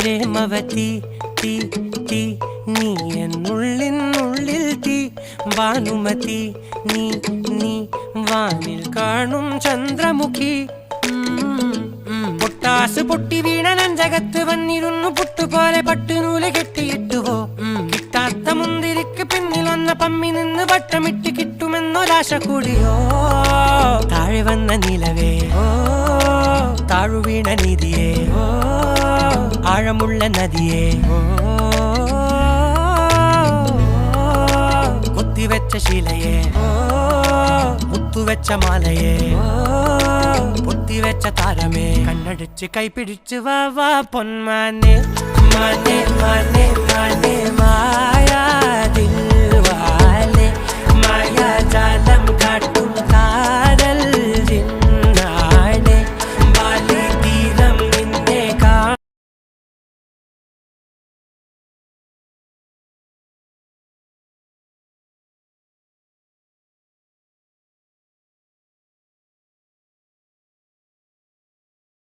പ്രേമവതി തീ തീ നീ എന്നുള്ളിൽ തീ ഭാനുമതി നീ നീ വാനിൽ കാണും ചന്ദ്രമുഖി പൊട്ടാസ് പൊട്ടി വീണ നെഞ്ചകത്ത് വന്നിരുന്നു പുട്ടുപോലെ പട്ടുനൂല് കെട്ടിയിട്ടുവോ കിട്ടാത്ത മുന്തിരിക്ക് പിന്നിൽ വന്ന പമ്മി നിന്ന് വട്ടമിട്ട് കിട്ടുമെന്നൊരാശ കൂടിയോ താഴെ വന്ന നിലവേ താഴു വീണ നിധിയേ ആഴമുള്ള നദിയേ കൊത്തിവെച്ച ശിലയേ മുത്തുവെച്ച മാലയേ പൊത്തിവെച്ച താരമേ കണ്ണടിച്ച് കൈപിടിച്ച് വാ വാ പൊന്മാനെ മാനെ മാനെ മാനെ മായാ ദിൽവാലെ മായാ ജാലം കാട്ടി